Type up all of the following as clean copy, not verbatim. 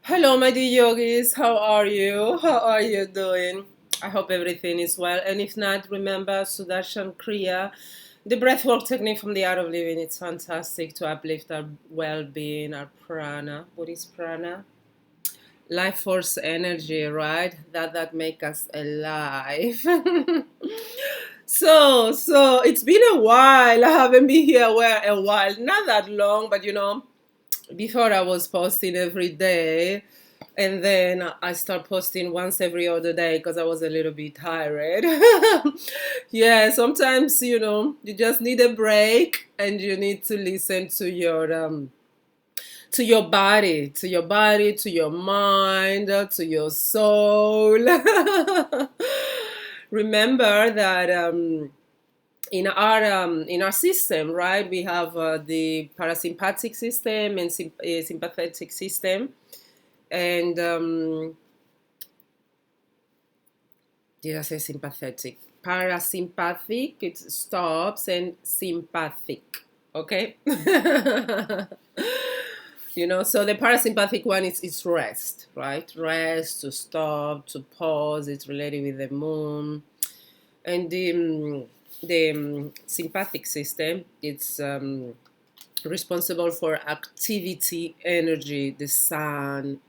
Hello, my dear yogis. How are you? How are you doing? I hope everything is well. And if not, remember Sudarshan Kriya, the breathwork technique from the art of living. It's fantastic to uplift our well being, our prana. What is prana? Life force energy, right? That make us alive. So it's been a while. I haven't been here a while. Not that long, but before I was posting every day, and then I start posting once every other day because I was a little bit tired. Yeah, sometimes you just need a break and you need to listen to your body, to your mind, to your soul. Remember that in our system, right? We have the parasympathetic system and sympathetic system, and did I say sympathetic? Parasympathetic, it stops, and sympathetic. Okay. So the parasympathetic one is rest, right? Rest, to stop, to pause. It's related with the moon. And the sympathetic system, it's responsible for activity, energy, the sun.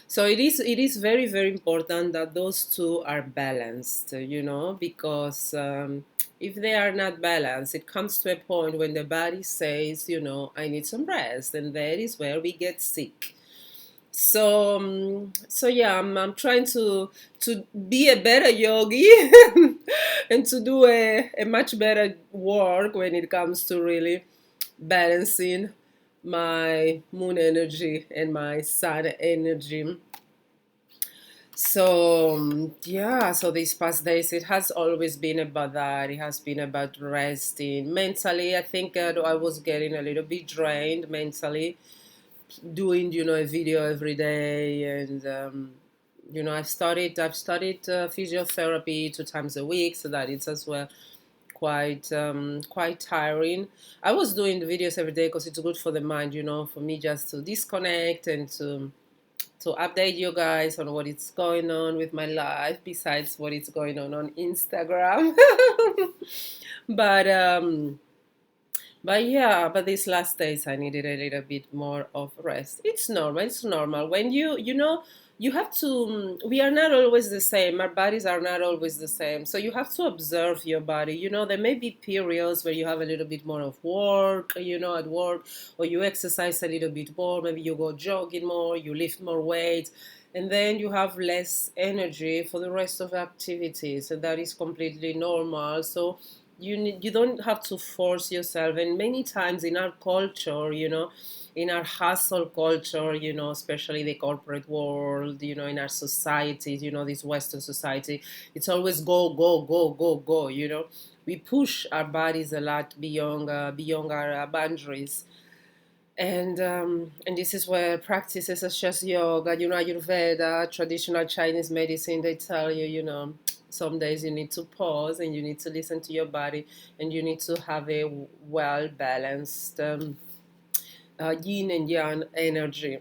So it is very, very important that those two are balanced, because if they are not balanced, it comes to a point when the body says, I need some rest, and that is where we get sick. So yeah, I'm trying to be a better yogi and to do a much better work when it comes to really balancing my moon energy and my sun energy. So these past days, it has always been about that. It has been about resting mentally. I think I was getting a little bit drained mentally, doing a video every day, and I've studied physiotherapy 2 times a week, so that it's as well quite tiring. I was doing the videos every day because it's good for the mind, for me just to disconnect and to update you guys on what is going on with my life besides what is going on Instagram. But yeah, but these last days I needed a little bit more of rest. It's normal. It's normal. When you have to, we are not always the same. Our bodies are not always the same. So you have to observe your body. There may be periods where you have a little bit more of work, at work, or you exercise a little bit more. Maybe you go jogging more, you lift more weight, and then you have less energy for the rest of the activities. And that is completely normal. So you don't have to force yourself. And many times in our culture, in our hustle culture, especially the corporate world, in our societies, this Western society, it's always go, go, go, go, go. We push our bodies a lot beyond our boundaries. And this is where practices such as yoga, Ayurveda, traditional Chinese medicine, they tell you, some days you need to pause and you need to listen to your body, and you need to have a well balanced yin and yang energy.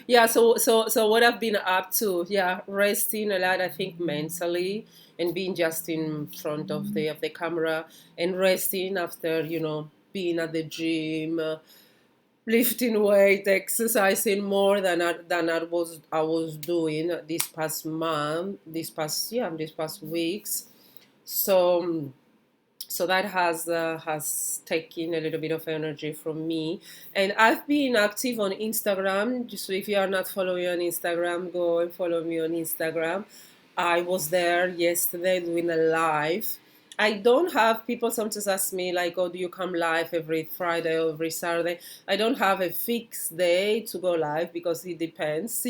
Yeah. So what I've been up to, yeah, resting a lot. I think mentally, and being just in front of the camera, and resting after being at the gym. Lifting weight, exercising more than I was doing this past month, this past weeks. So so that has taken a little bit of energy from me, and I've been active on Instagram. So if you are not following on Instagram, go and follow me on Instagram. I was there yesterday doing a live. I don't have people sometimes ask me like, oh, do you come live every Friday or every Saturday? I don't have a fixed day to go live because it depends,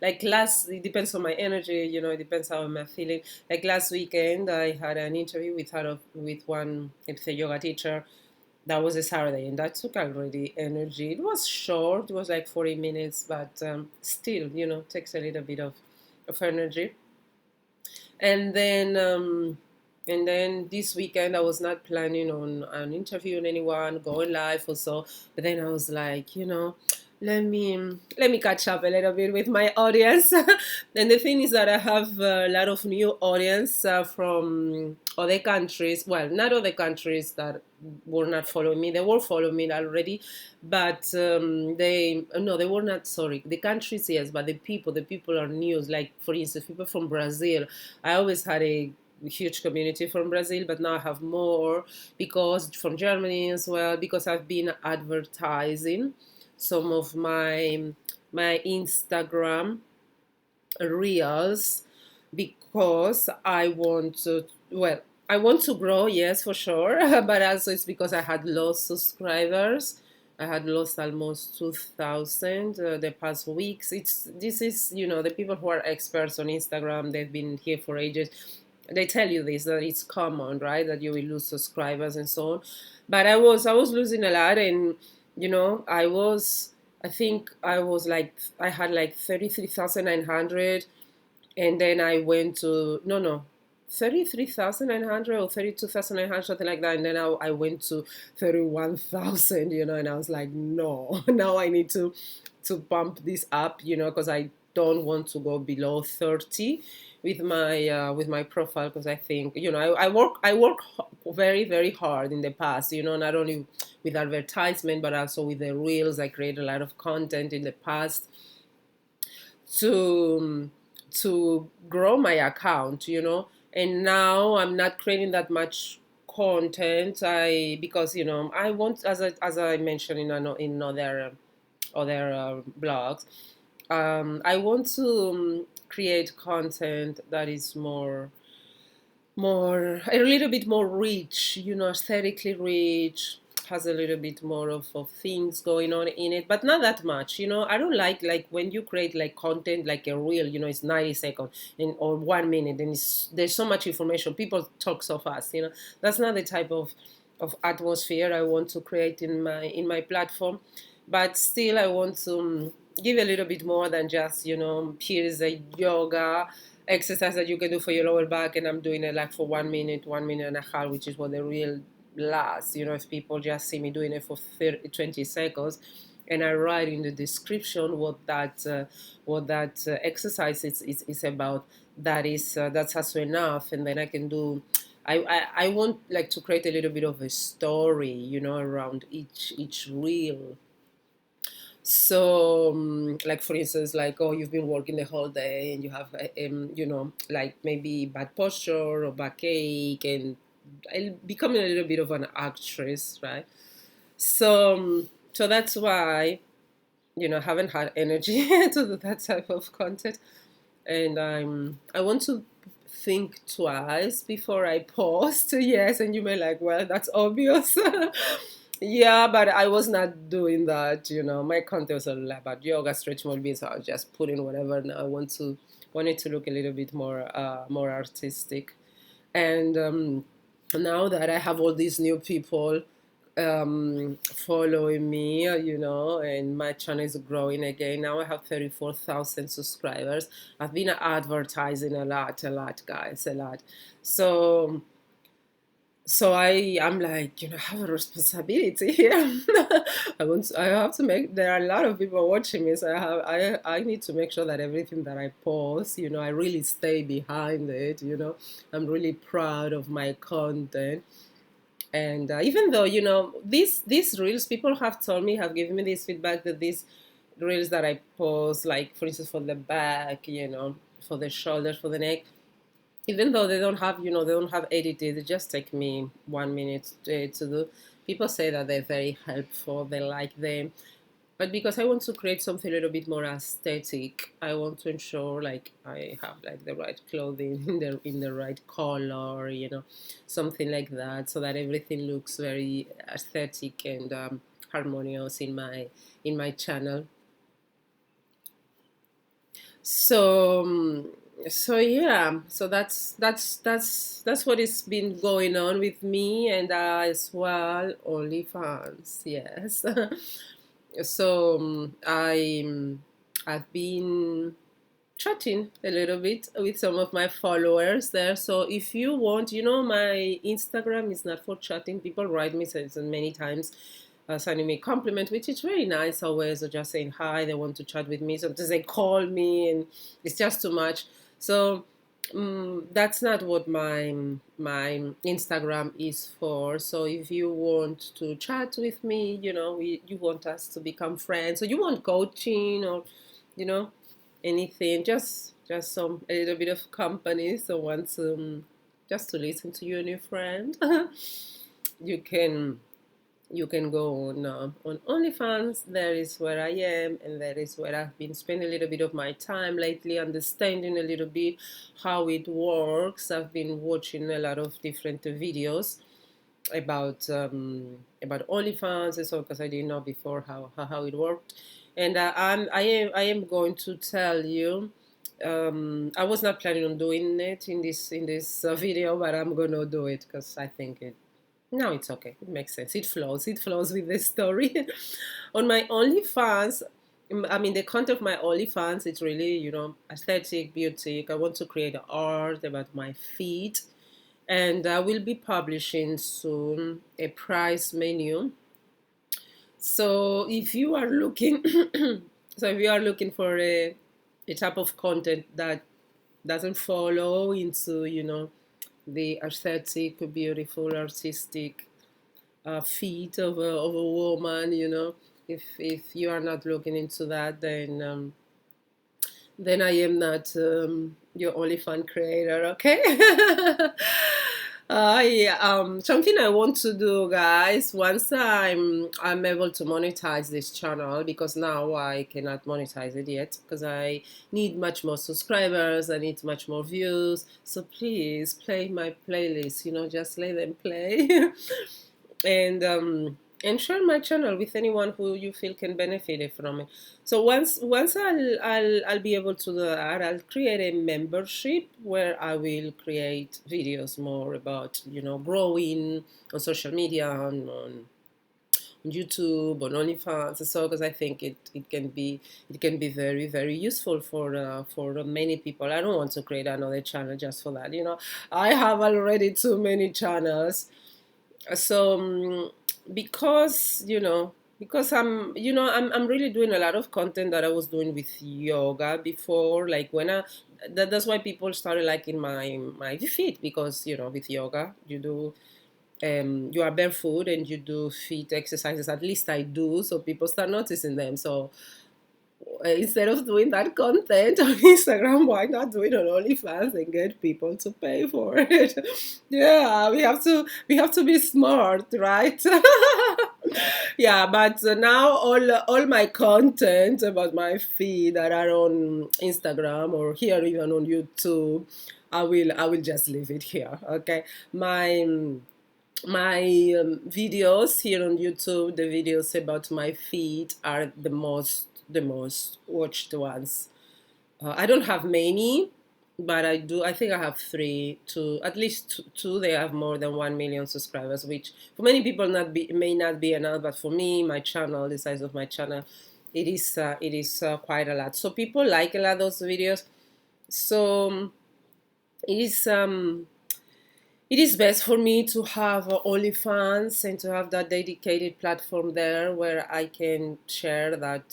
like it depends on my energy, it depends how I'm feeling. Like last weekend, I had an interview with one, it's a yoga teacher. That was a Saturday, and that took already energy. It was short, it was like 40 minutes, but still, takes a little bit of energy. And then this weekend, I was not planning on interviewing anyone, going live or so. But then I was like, let me catch up a little bit with my audience. And the thing is that I have a lot of new audience from other countries. Well, not other countries that were not following me. They were following me already, but they no, they were not. Sorry, the countries yes, but the people are new. Like for instance, people from Brazil. I always had a huge community from Brazil, but now I have more because from Germany as well, because I've been advertising some of my Instagram reels because I want to, well, I want to grow, yes, for sure, but also it's because I had lost subscribers. I had lost almost 2,000 the past weeks. This is, the people who are experts on Instagram, they've been here for ages. They tell you this, that it's common, right? That you will lose subscribers and so on. But I was losing a lot, and I think I had like 33,900, and then I went to no 33,900 or 32,900, something like that, and then I went to 31,000, and I was like, no, now I need to bump this up, because I don't want to go below 30 with my profile, because I think, I work very, very hard in the past, not only with advertisement but also with the reels. I create a lot of content in the past to grow my account, and now I'm not creating that much content. Because I want, as I mentioned in other blogs, I want to create content that is more a little bit more rich, aesthetically rich, has a little bit more of things going on in it, but not that much. I don't like when you create like content like a reel, it's 90 seconds or 1 minute, and there's so much information. People talk so fast. That's not the type of atmosphere I want to create in my platform. But still, I want to give a little bit more than just, here's a yoga exercise that you can do for your lower back, and I'm doing it like for 1 minute, 1 minute and a half, which is what the real lasts. If people just see me doing it for 30, 20 seconds, and I write in the description what that exercise is about, that's also enough. And then I can do. I want like to create a little bit of a story, around each reel. So, like for instance, like, oh, you've been working the whole day and you have, like maybe bad posture or backache, and becoming a little bit of an actress, right? So that's why, I haven't had energy to do that type of content, and I want to think twice before I post. Yes, and you may like, well, that's obvious. Yeah, but I was not doing that. My content was a lot about yoga, stretch movement, so I was just putting whatever. And I want it to look a little bit more artistic. And now that I have all these new people following me, and my channel is growing again. Now I have 34,000 subscribers. I've been advertising a lot, guys, a lot. So I'm like, I have a responsibility here. I have to make, there are a lot of people watching me, so I need to make sure that everything that I post, I really stay behind it. I'm really proud of my content. And even though, these reels, people have given me this feedback that these reels that I post, like for instance for the back, for the shoulders, for the neck, even though they don't have edited, it just take me 1 minute to do. People say that they're very helpful, they like them. But because I want to create something a little bit more aesthetic, I want to ensure like I have like the right clothing in the right color, something like that, so that everything looks very aesthetic and harmonious in my channel. So yeah, so that's what has been going on with me, and as well OnlyFans, yes. So I've been chatting a little bit with some of my followers there. So if you want, my Instagram is not for chatting. People write me, so many times sending me compliment, which is very nice always, or just saying hi. They want to chat with me. Sometimes they call me, and it's just too much. So that's not what my Instagram is for. So if you want to chat with me, you want us to become friends, or you want coaching, or you know anything, just some a little bit of company, so once just to listen to you and your friend, you can go on OnlyFans. There is where I am, and that is where I've been spending a little bit of my time lately, understanding a little bit how it works. I've been watching a lot of different videos about OnlyFans and so, because I didn't know before how it worked. And I am going to tell you. I was not planning on doing it in this video, but I'm gonna do it because I think it. No, it's okay. It makes sense. It flows. It flows with the story. On my OnlyFans, I mean, the content of my OnlyFans, it's really, aesthetic, beauty. I want to create art about my feet, and I will be publishing soon a price menu. So if you are looking, for a type of content that doesn't follow into, the aesthetic, beautiful, artistic feet of a woman, if you are not looking into that, then I am not your OnlyFans creator, okay? Yeah, something I want to do, guys, once I'm able to monetize this channel, because now I cannot monetize it yet because I need much more subscribers, I need much more views. So please play my playlist, just let them play. and share my channel with anyone who you feel can benefit from it. So once I'll be able to do that, I'll create a membership where I will create videos more about growing on social media, on YouTube, on OnlyFans, so because I think it can be very, very useful for many people. I don't want to create another channel just for that. I have already too many channels. So because I'm really doing a lot of content that I was doing with yoga before, like that's why people started liking my feet, because with yoga you are barefoot and you do feet exercises, at least I do, so people start noticing them. So instead of doing that content on Instagram, why not do it on OnlyFans and get people to pay for it? Yeah, we have to be smart, right? Yeah, but now all my content about my feed that are on Instagram or here even on YouTube, I will just leave it here. Okay, my videos here on YouTube, the videos about my feet are the most watched ones. I don't have many, but I think I have three, two, at least two. They have more than 1 million subscribers, which for many people may not be enough, but for me, my channel, the size of my channel, it is quite a lot. So people like a lot of those videos. So it is it is best for me to have OnlyFans and to have that dedicated platform there where I can share that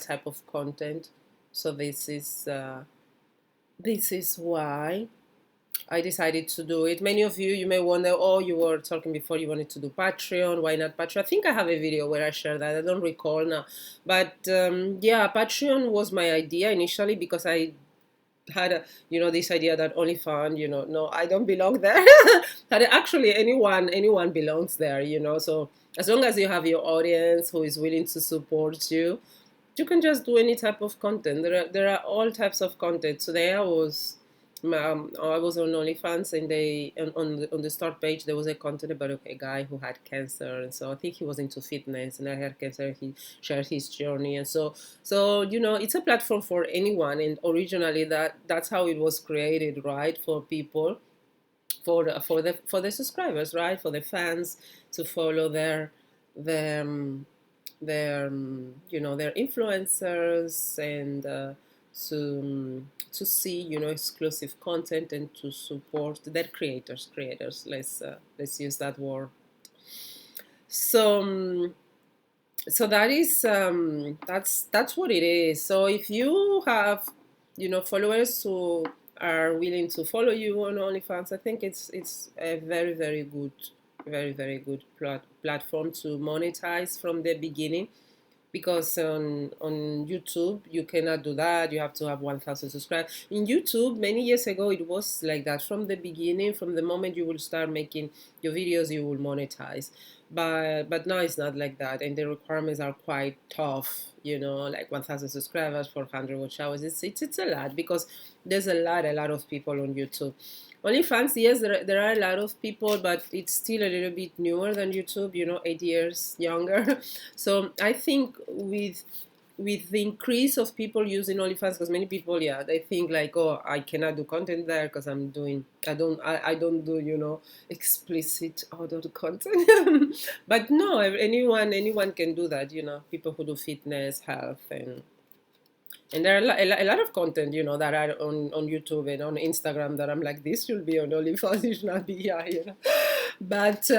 type of content. So this is why I decided to do it. Many of you may wonder, oh, you were talking before you wanted to do Patreon. Why not Patreon? I think I have a video where I share that. I don't recall now. But yeah, Patreon was my idea initially because I had this idea that OnlyFans, no, I don't belong there. That actually anyone belongs there, so as long as you have your audience who is willing to support you, you can just do any type of content. There are all types of content. Today I was on OnlyFans, and they on the start page there was a content about a guy who had cancer, and so I think he was into fitness, and I had cancer. He shared his journey, and so it's a platform for anyone. And originally that's how it was created, right? For people, for the subscribers, right? For the fans to follow their their influencers, and to see exclusive content, and to support their creators. Let's use that word. So so that is that's what it is. So if you have, followers who are willing to follow you on OnlyFans, I think it's a very, very good, very, very good platform to monetize from the beginning, because on YouTube you cannot do that. You have to have 1,000 subscribers. In YouTube, many years ago, it was like that from the beginning. From the moment you will start making your videos, you will monetize. But now it's not like that, and the requirements are quite tough. Like 1,000 subscribers, 400 watch hours. It's a lot, because there's a lot of people on YouTube. OnlyFans, yes, there are a lot of people, but it's still a little bit newer than YouTube, 8 years younger. So I think with the increase of people using OnlyFans, because many people, yeah, they think like, oh, I cannot do content there because I don't do, explicit adult content. But no, anyone can do that, people who do fitness, health, and there are a lot of content, that are on YouTube and on Instagram, that I'm like, this should be on OnlyFans, it should not be here, But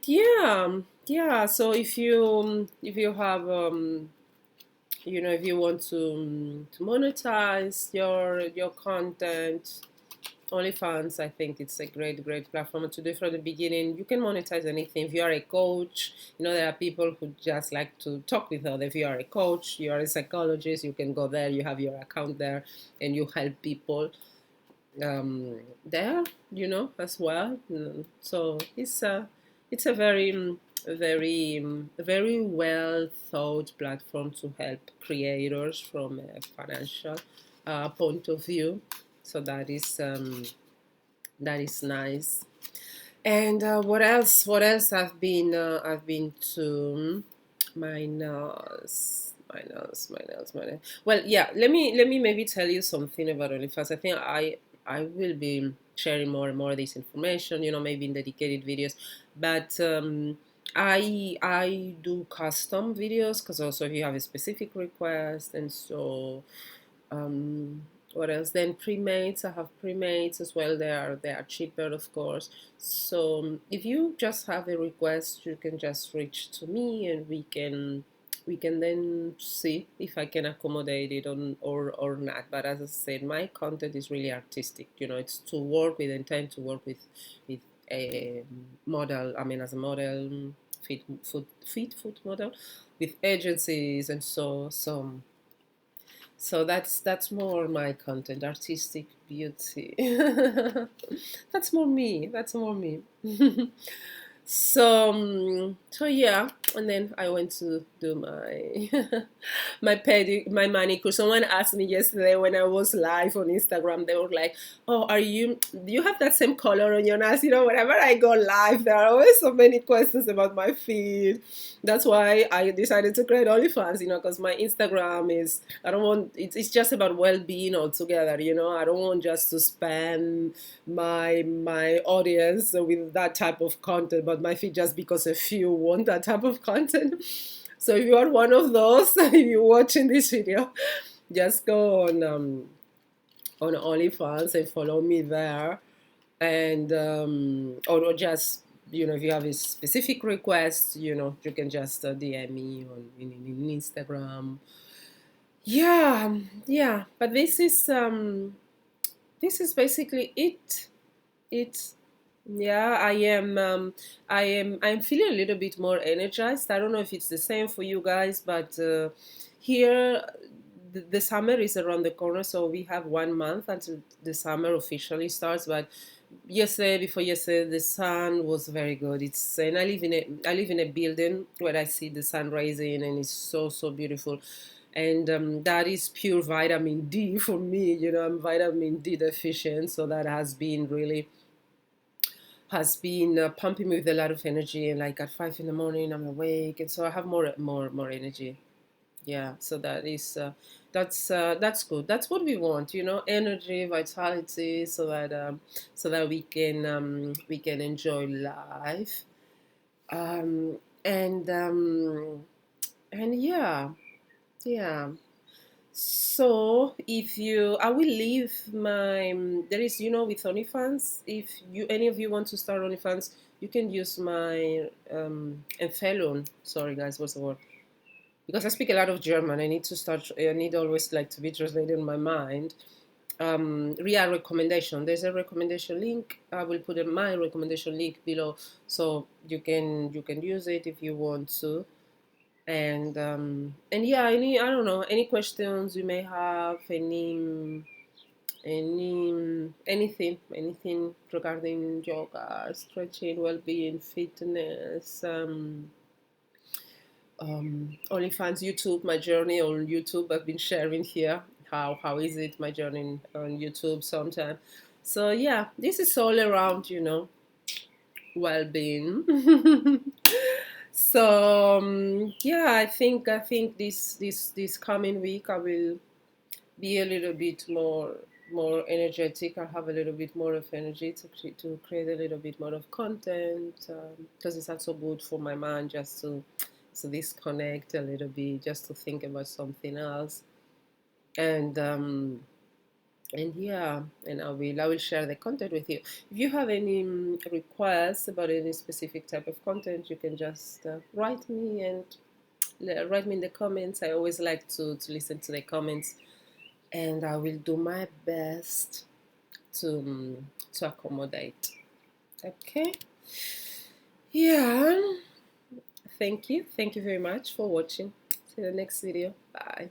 yeah, yeah. So if you have if you want to monetize your content, OnlyFans, I think it's a great platform to do from the beginning. You can monetize anything. If you are a coach, there are people who just like to talk with others. If you are a coach, you are a psychologist, you can go there, you have your account there, and you help people there, as well. So it's a very well thought platform to help creators from a financial point of view. So that is nice. And what else? What else I've been to my nose, my nose. Well, yeah. Let me maybe tell you something about OnlyFans. I think I will be sharing more and more of this information. Maybe in dedicated videos, but I do custom videos, because also if you have a specific request, and so um, what else? Then pre-mates. I have pre-mates as well. They are cheaper, of course. So if you just have a request, you can just reach to me, and we can then see if I can accommodate it on or not. But as I said, my content is really artistic. It's to work with, intent to work with a model. I mean, as a model, fit foot model, with agencies, and so that's more my content, artistic beauty. That's more me. That's more me. So yeah, and then I went to do my my manicure. Someone asked me yesterday when I was live on Instagram. They were like, "Oh, do you have that same color on your nails?" Whenever I go live, there are always so many questions about my feed. That's why I decided to create OnlyFans. Because my Instagram is, I don't want, it's just about well-being altogether. I don't want just to spam my audience with that type of content, but my feed, just because a few want that type of content. So if you are one of those, if you're watching this video, just go on OnlyFans and follow me there, and or just, if you have a specific request, you can just DM me in Instagram. Yeah, yeah. But this is basically it. It's Yeah, I'm feeling a little bit more energized. I don't know if it's the same for you guys, but here the summer is around the corner, so we have 1 month until the summer officially starts. But before yesterday, the sun was very good. And I live in a building where I see the sun rising, and it's so beautiful. And that is pure vitamin D for me. I'm vitamin D deficient, so that has been pumping me with a lot of energy. And like at 5 in the morning, I'm awake, and so I have more energy. Yeah, so that's good. That's what we want, energy, vitality, so that we can enjoy life. Um, and yeah, yeah. So I will leave my, there is, with OnlyFans, if any of you want to start OnlyFans, you can use my Empfehlung. Sorry guys, what's the word? Because I speak a lot of German, I need to start. I need always like to be translated in my mind. Real recommendation. There's a recommendation link. I will put my recommendation link below, so you can use it if you want to. And yeah, I don't know, any questions you may have, anything regarding yoga, stretching, well-being, fitness, Onlyfans, YouTube, my journey on YouTube. I've been sharing here how is it my journey on YouTube sometime. So yeah, this is all around, well-being. So yeah, I think this coming week I will be a little bit more energetic. I have a little bit more of energy to create a little bit more of content, because it's also good for my mind just to disconnect a little bit, just to think about something else. And yeah, and I will share the content with you. If you have any requests about any specific type of content, you can just write me and write me in the comments. I always like to listen to the comments, and I will do my best to accommodate. Okay. Yeah. Thank you very much for watching. See you in the next video. Bye.